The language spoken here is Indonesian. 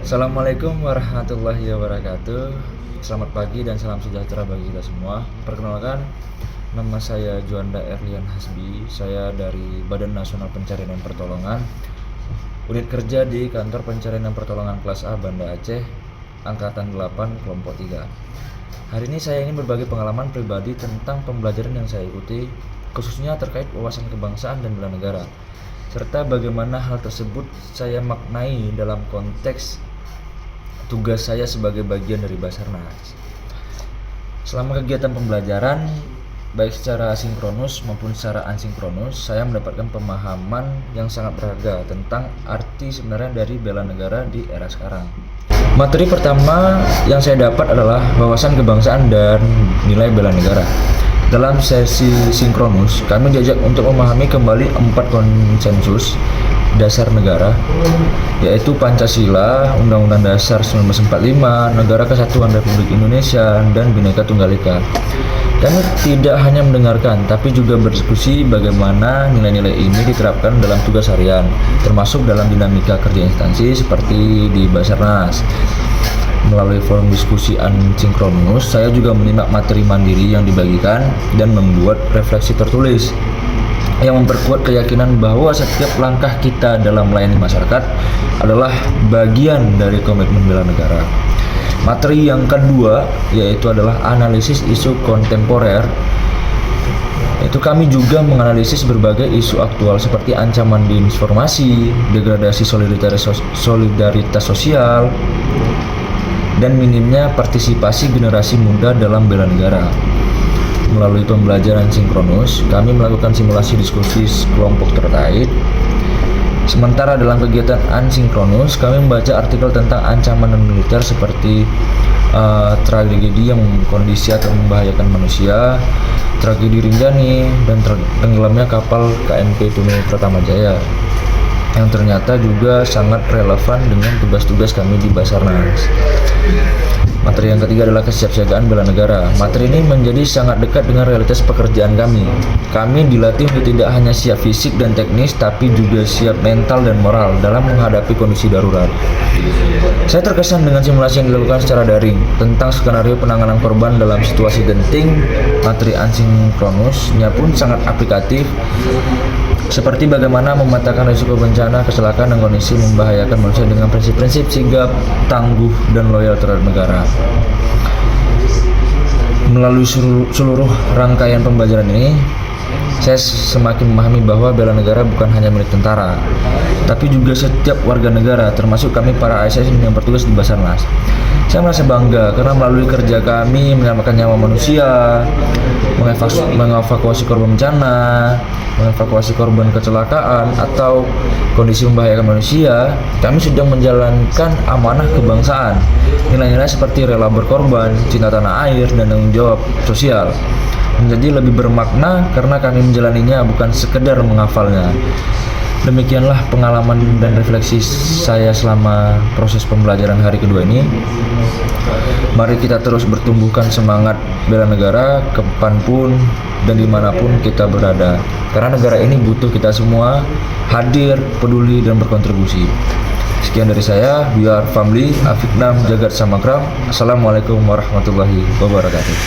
Assalamualaikum warahmatullahi wabarakatuh. Selamat pagi dan salam sejahtera bagi kita semua. Perkenalkan, nama saya Juanda Erlian Hasbi. Saya dari Badan Nasional Pencarian dan Pertolongan, unit kerja di Kantor Pencarian dan Pertolongan Kelas A Banda Aceh, Angkatan 8, Kelompok 3. Hari ini saya ingin berbagi pengalaman pribadi tentang pembelajaran yang saya ikuti, khususnya terkait wawasan kebangsaan dan bela negara, serta bagaimana hal tersebut saya maknai dalam konteks tugas saya sebagai bagian dari Basarnas. Selama kegiatan pembelajaran, baik secara sinkronus maupun secara asinkronus, saya mendapatkan pemahaman yang sangat berharga tentang arti sebenarnya dari bela negara di era sekarang. Materi pertama yang saya dapat adalah wawasan kebangsaan dan nilai bela negara. Dalam sesi sinkronus, kami diajak untuk memahami kembali 4 konsensus dasar negara, yaitu Pancasila, Undang-Undang Dasar 1945, Negara Kesatuan Republik Indonesia, dan Bhinneka Tunggal Ika. Kami tidak hanya mendengarkan, tapi juga berdiskusi bagaimana nilai-nilai ini diterapkan dalam tugas harian, termasuk dalam dinamika kerja instansi seperti di Basarnas. Melalui forum diskusi asinkronus, saya juga menyimak materi mandiri yang dibagikan dan membuat refleksi tertulis yang memperkuat keyakinan bahwa setiap langkah kita dalam melayani masyarakat adalah bagian dari komitmen bela negara. Materi yang kedua yaitu adalah analisis isu kontemporer. Itu kami juga menganalisis berbagai isu aktual seperti ancaman disinformasi, degradasi solidaritas sosial, dan minimnya partisipasi generasi muda dalam bela negara. Melalui pembelajaran sinkronus, kami melakukan simulasi diskusi kelompok terkait. Sementara dalam kegiatan asinkronus, kami membaca artikel tentang ancaman non-militer seperti tragedi yang kondisi atau membahayakan manusia, tragedi Rinjani, dan tenggelamnya kapal KMP Tunu Pratamajaya, yang ternyata juga sangat relevan dengan tugas-tugas kami di Basarnas. Materi yang ketiga adalah kesiapsiagaan bela negara. Materi ini menjadi sangat dekat dengan realitas pekerjaan kami. Kami dilatih untuk tidak hanya siap fisik dan teknis, tapi juga siap mental dan moral dalam menghadapi kondisi darurat. Saya terkesan dengan simulasi yang dilakukan secara daring tentang skenario penanganan korban dalam situasi genting. Materi asinkronusnya pun sangat aplikatif, seperti bagaimana memetakan risiko bencana, kecelakaan, dan kondisi membahayakan manusia dengan prinsip-prinsip sigap, tangguh, dan loyal terhadap negara. Melalui seluruh rangkaian pembelajaran ini, saya semakin memahami bahwa bela negara bukan hanya milik tentara, tapi juga setiap warga negara, termasuk kami para ASN yang bertugas di Basarnas. Saya merasa bangga karena melalui kerja kami menyelamatkan nyawa manusia, mengevakuasi korban bencana, mengevakuasi korban kecelakaan, atau kondisi membahayakan manusia. Kami sedang menjalankan amanah kebangsaan, nilai-nilai seperti rela berkorban, cinta tanah air, dan tanggung jawab sosial menjadi lebih bermakna karena kami menjalaninya, bukan sekedar menghafalnya. Demikianlah pengalaman dan refleksi saya selama proses pembelajaran hari kedua ini. Mari kita terus bertumbuhkan semangat bela negara kapanpun dan dimanapun kita berada, karena negara ini butuh kita semua hadir, peduli, dan berkontribusi. Sekian dari saya, We Are Family, Afiknam Jagat Samakram. Assalamualaikum warahmatullahi wabarakatuh.